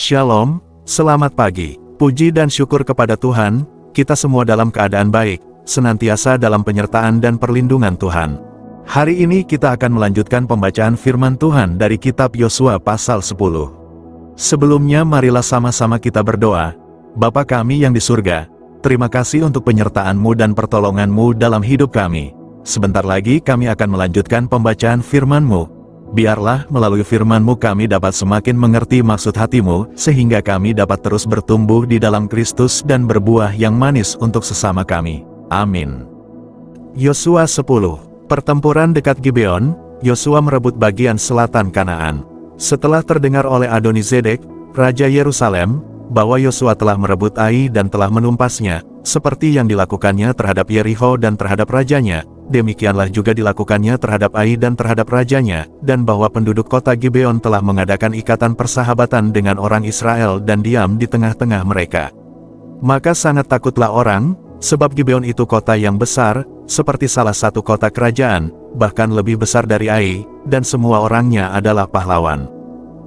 Shalom, selamat pagi. Puji dan syukur kepada Tuhan, kita semua dalam keadaan baik, senantiasa dalam penyertaan dan perlindungan Tuhan. Hari ini kita akan melanjutkan pembacaan firman Tuhan dari kitab Yosua pasal 10. Sebelumnya marilah sama-sama kita berdoa. Bapa kami yang di surga, terima kasih untuk penyertaan-Mu dan pertolongan-Mu dalam hidup kami. Sebentar lagi kami akan melanjutkan pembacaan firman-Mu. Biarlah melalui firman-Mu kami dapat semakin mengerti maksud hati-Mu, sehingga kami dapat terus bertumbuh di dalam Kristus dan berbuah yang manis untuk sesama kami. Amin. Yosua 10. Pertempuran dekat Gibeon, Yosua merebut bagian selatan Kanaan. Setelah terdengar oleh Adoni-Zedek, Raja Yerusalem, bahwa Yosua telah merebut Ai dan telah menumpasnya, seperti yang dilakukannya terhadap Yerikho dan terhadap rajanya, demikianlah juga dilakukannya terhadap Ai dan terhadap rajanya, dan bahwa penduduk kota Gibeon telah mengadakan ikatan persahabatan dengan orang Israel dan diam di tengah-tengah mereka. Maka sangat takutlah orang, sebab Gibeon itu kota yang besar, seperti salah satu kota kerajaan, bahkan lebih besar dari Ai, dan semua orangnya adalah pahlawan.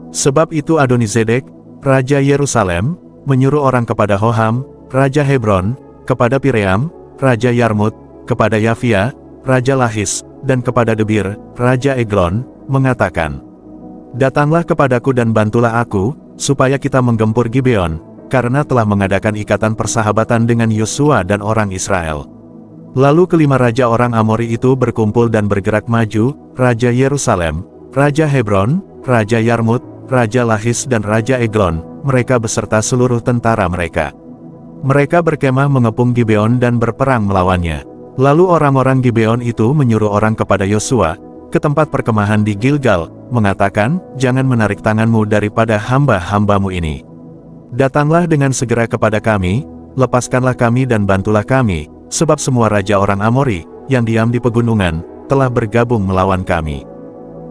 Sebab itu Adoni-Zedek, Raja Yerusalem, menyuruh orang kepada Hoham, Raja Hebron, kepada Piream, Raja Yarmut, kepada Yafia, Raja Lahis, dan kepada Debir, Raja Eglon, mengatakan, "Datanglah kepadaku dan bantulah aku, supaya kita menggempur Gibeon, karena telah mengadakan ikatan persahabatan dengan Yosua dan orang Israel." Lalu kelima raja orang Amori itu berkumpul dan bergerak maju, Raja Yerusalem, Raja Hebron, Raja Yarmut, Raja Lahis dan Raja Eglon, mereka beserta seluruh tentara mereka. Mereka berkemah mengepung Gibeon dan berperang melawannya. Lalu orang-orang Gibeon itu menyuruh orang kepada Yosua, ke tempat perkemahan di Gilgal, mengatakan, "Jangan menarik tanganmu daripada hamba-hambamu ini. Datanglah dengan segera kepada kami, lepaskanlah kami dan bantulah kami, sebab semua raja orang Amori, yang diam di pegunungan, telah bergabung melawan kami."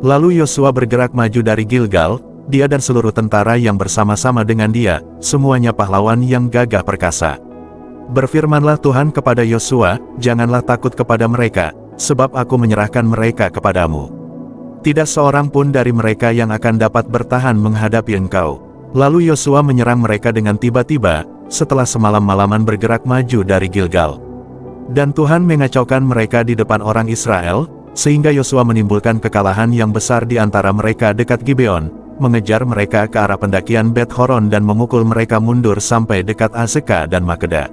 Lalu Yosua bergerak maju dari Gilgal, dia dan seluruh tentara yang bersama-sama dengan dia, semuanya pahlawan yang gagah perkasa. Berfirmanlah Tuhan kepada Yosua, "Janganlah takut kepada mereka, sebab aku menyerahkan mereka kepadamu. Tidak seorang pun dari mereka yang akan dapat bertahan menghadapi engkau." Lalu Yosua menyerang mereka dengan tiba-tiba, setelah semalam-malaman bergerak maju dari Gilgal. Dan Tuhan mengacaukan mereka di depan orang Israel, sehingga Yosua menimbulkan kekalahan yang besar di antara mereka dekat Gibeon, mengejar mereka ke arah pendakian Bet Horon dan memukul mereka mundur sampai dekat Azekah dan Makeda.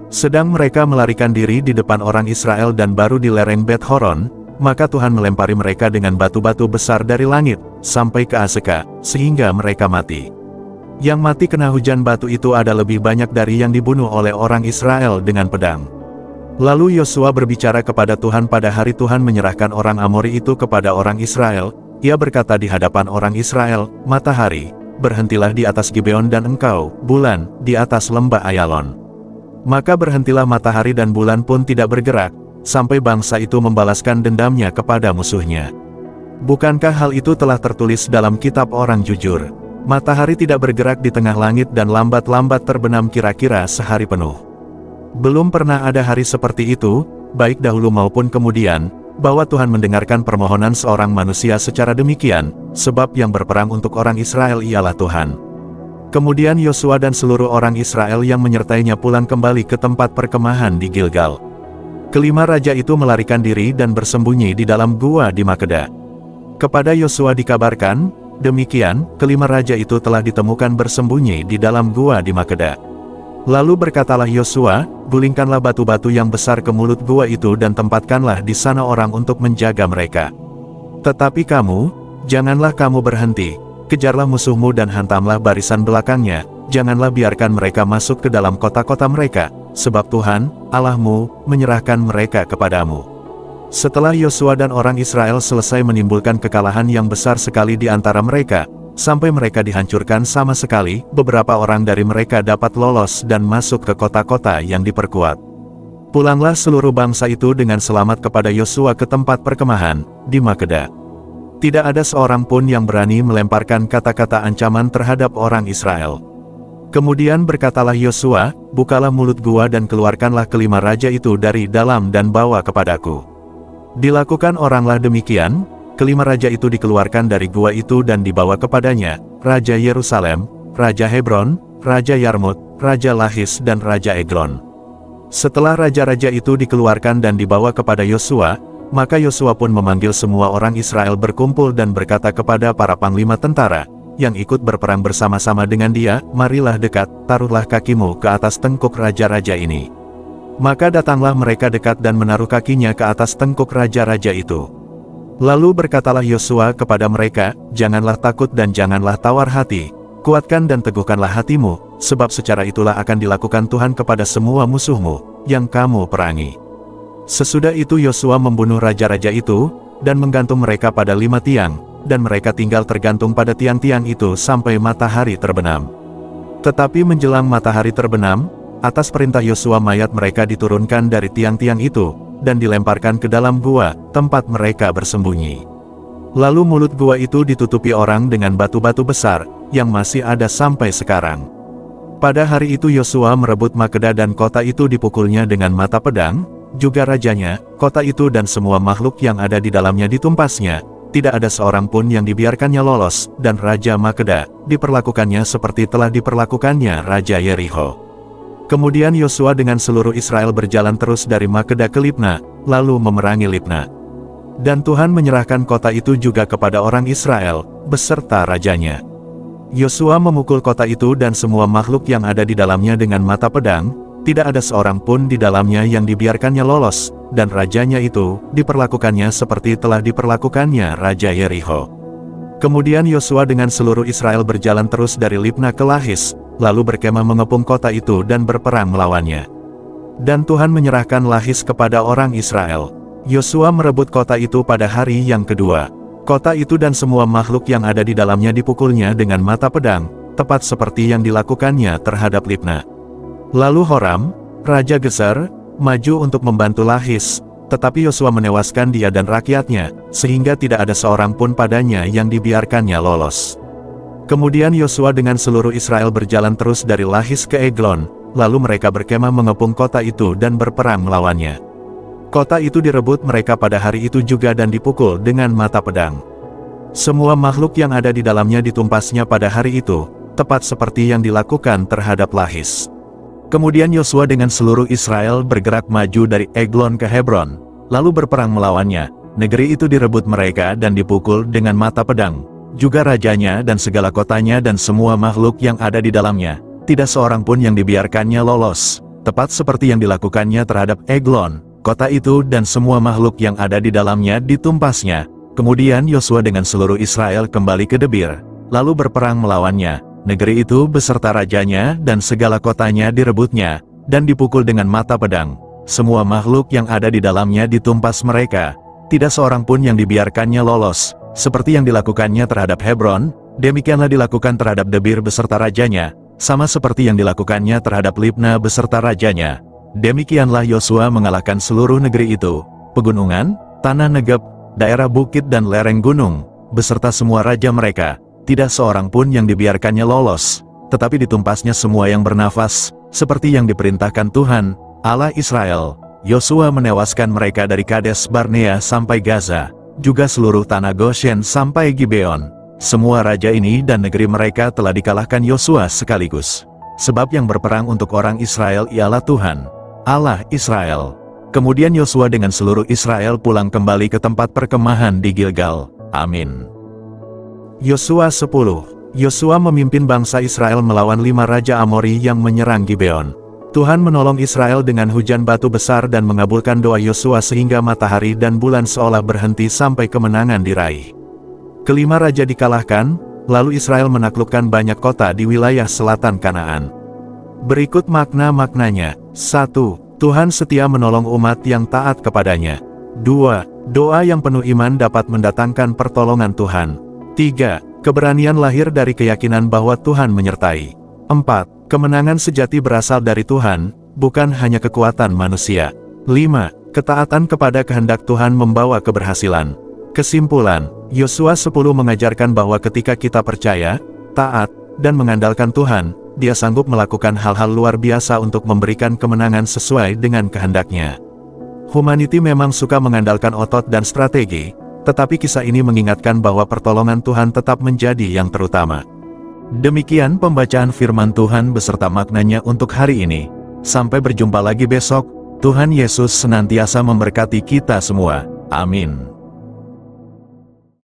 Sedang mereka melarikan diri di depan orang Israel dan baru di lereng Bet Horon, maka Tuhan melempari mereka dengan batu-batu besar dari langit, sampai ke Azekah, sehingga mereka mati. Yang mati kena hujan batu itu ada lebih banyak dari yang dibunuh oleh orang Israel dengan pedang. Lalu Yosua berbicara kepada Tuhan pada hari Tuhan menyerahkan orang Amori itu kepada orang Israel. Ia berkata di hadapan orang Israel, "Matahari, berhentilah di atas Gibeon dan engkau, bulan, di atas lembah Ayalon." Maka berhentilah matahari dan bulan pun tidak bergerak, sampai bangsa itu membalaskan dendamnya kepada musuhnya. Bukankah hal itu telah tertulis dalam kitab orang jujur? Matahari tidak bergerak di tengah langit dan lambat-lambat terbenam kira-kira sehari penuh. Belum pernah ada hari seperti itu, baik dahulu maupun kemudian, bahwa Tuhan mendengarkan permohonan seorang manusia secara demikian, sebab yang berperang untuk orang Israel ialah Tuhan. Kemudian Yosua dan seluruh orang Israel yang menyertainya pulang kembali ke tempat perkemahan di Gilgal. Kelima raja itu melarikan diri dan bersembunyi di dalam gua di Makeda. Kepada Yosua dikabarkan, demikian, kelima raja itu telah ditemukan bersembunyi di dalam gua di Makeda. Lalu berkatalah Yosua, "Gulingkanlah batu-batu yang besar ke mulut gua itu dan tempatkanlah di sana orang untuk menjaga mereka. Tetapi kamu, janganlah kamu berhenti, kejarlah musuhmu dan hantamlah barisan belakangnya, janganlah biarkan mereka masuk ke dalam kota-kota mereka, sebab Tuhan, Allahmu, menyerahkan mereka kepadamu." Setelah Yosua dan orang Israel selesai menimbulkan kekalahan yang besar sekali di antara mereka, sampai mereka dihancurkan sama sekali, beberapa orang dari mereka dapat lolos dan masuk ke kota-kota yang diperkuat. Pulanglah seluruh bangsa itu dengan selamat kepada Yosua ke tempat perkemahan, di Makeda. Tidak ada seorang pun yang berani melemparkan kata-kata ancaman terhadap orang Israel. Kemudian berkatalah Yosua, "Bukalah mulut gua dan keluarkanlah kelima raja itu dari dalam dan bawa kepadaku." Dilakukan oranglah demikian. Kelima raja itu dikeluarkan dari gua itu dan dibawa kepadanya, Raja Yerusalem, Raja Hebron, Raja Yarmut, Raja Lahis dan Raja Eglon. Setelah raja-raja itu dikeluarkan dan dibawa kepada Yosua, maka Yosua pun memanggil semua orang Israel berkumpul dan berkata kepada para panglima tentara yang ikut berperang bersama-sama dengan dia, "Marilah dekat, taruhlah kakimu ke atas tengkuk raja-raja ini." Maka datanglah mereka dekat dan menaruh kakinya ke atas tengkuk raja-raja itu. Lalu berkatalah Yosua kepada mereka, "Janganlah takut dan janganlah tawar hati, kuatkan dan teguhkanlah hatimu, sebab secara itulah akan dilakukan Tuhan kepada semua musuhmu yang kamu perangi." Sesudah itu Yosua membunuh raja-raja itu, dan menggantung mereka pada 5 tiang, dan mereka tinggal tergantung pada tiang-tiang itu sampai matahari terbenam. Tetapi menjelang matahari terbenam, atas perintah Yosua mayat mereka diturunkan dari tiang-tiang itu, dan dilemparkan ke dalam gua, tempat mereka bersembunyi. Lalu mulut gua itu ditutupi orang dengan batu-batu besar, yang masih ada sampai sekarang. Pada hari itu Yosua merebut Makedah dan kota itu dipukulnya dengan mata pedang, juga rajanya, kota itu dan semua makhluk yang ada di dalamnya ditumpasnya, tidak ada seorang pun yang dibiarkannya lolos, dan Raja Makedah diperlakukannya seperti telah diperlakukannya Raja Yeriko. Kemudian Yosua dengan seluruh Israel berjalan terus dari Makedah ke Libna, lalu memerangi Libna. Dan Tuhan menyerahkan kota itu juga kepada orang Israel, beserta rajanya. Yosua memukul kota itu dan semua makhluk yang ada di dalamnya dengan mata pedang, tidak ada seorang pun di dalamnya yang dibiarkannya lolos, dan rajanya itu diperlakukannya seperti telah diperlakukannya Raja Yeriko. Kemudian Yosua dengan seluruh Israel berjalan terus dari Libna ke Lahis, lalu berkemah mengepung kota itu dan berperang melawannya. Dan Tuhan menyerahkan Lahis kepada orang Israel. Yosua merebut kota itu pada hari yang kedua. Kota itu dan semua makhluk yang ada di dalamnya dipukulnya dengan mata pedang, tepat seperti yang dilakukannya terhadap Libna. Lalu Horam, Raja Geser, maju untuk membantu Lahis, tetapi Yosua menewaskan dia dan rakyatnya, sehingga tidak ada seorang pun padanya yang dibiarkannya lolos. Kemudian Yosua dengan seluruh Israel berjalan terus dari Lahis ke Eglon, lalu mereka berkemah mengepung kota itu dan berperang melawannya. Kota itu direbut mereka pada hari itu juga dan dipukul dengan mata pedang. Semua makhluk yang ada di dalamnya ditumpasnya pada hari itu, tepat seperti yang dilakukan terhadap Lahis. Kemudian Yosua dengan seluruh Israel bergerak maju dari Eglon ke Hebron, lalu berperang melawannya. Negeri itu direbut mereka dan dipukul dengan mata pedang. Juga rajanya dan segala kotanya dan semua makhluk yang ada di dalamnya, tidak seorang pun yang dibiarkannya lolos, tepat seperti yang dilakukannya terhadap Eglon. Kota itu dan semua makhluk yang ada di dalamnya ditumpasnya. Kemudian Yosua dengan seluruh Israel kembali ke Debir, lalu berperang melawannya. Negeri itu beserta rajanya dan segala kotanya direbutnya, dan dipukul dengan mata pedang. Semua makhluk yang ada di dalamnya ditumpas mereka, tidak seorang pun yang dibiarkannya lolos. Seperti yang dilakukannya terhadap Hebron, demikianlah dilakukan terhadap Debir beserta rajanya, sama seperti yang dilakukannya terhadap Libna beserta rajanya. Demikianlah Yosua mengalahkan seluruh negeri itu, pegunungan, tanah Negeb, daerah bukit dan lereng gunung, beserta semua raja mereka, tidak seorang pun yang dibiarkannya lolos, tetapi ditumpasnya semua yang bernafas, seperti yang diperintahkan Tuhan, Allah Israel. Yosua menewaskan mereka dari Kades Barnea sampai Gaza, juga seluruh tanah Goshen sampai Gibeon. Semua raja ini dan negeri mereka telah dikalahkan Yosua sekaligus. Sebab yang berperang untuk orang Israel ialah Tuhan, Allah Israel. Kemudian Yosua dengan seluruh Israel pulang kembali ke tempat perkemahan di Gilgal. Amin. Yosua 10. Yosua memimpin bangsa Israel melawan 5 raja Amori yang menyerang Gibeon. Tuhan menolong Israel dengan hujan batu besar dan mengabulkan doa Yosua sehingga matahari dan bulan seolah berhenti sampai kemenangan diraih. Kelima raja dikalahkan, lalu Israel menaklukkan banyak kota di wilayah selatan Kanaan. Berikut makna-maknanya. 1. Tuhan setia menolong umat yang taat kepadanya. 2. Doa yang penuh iman dapat mendatangkan pertolongan Tuhan. 3. Keberanian lahir dari keyakinan bahwa Tuhan menyertai. 4. Kemenangan sejati berasal dari Tuhan, bukan hanya kekuatan manusia. 5. Ketaatan kepada kehendak Tuhan membawa keberhasilan. Kesimpulan, Yosua 10 mengajarkan bahwa ketika kita percaya, taat, dan mengandalkan Tuhan, Dia sanggup melakukan hal-hal luar biasa untuk memberikan kemenangan sesuai dengan kehendaknya. Humanity memang suka mengandalkan otot dan strategi, tetapi kisah ini mengingatkan bahwa pertolongan Tuhan tetap menjadi yang terutama. Demikian pembacaan firman Tuhan beserta maknanya untuk hari ini. Sampai berjumpa lagi besok. Tuhan Yesus senantiasa memberkati kita semua. Amin.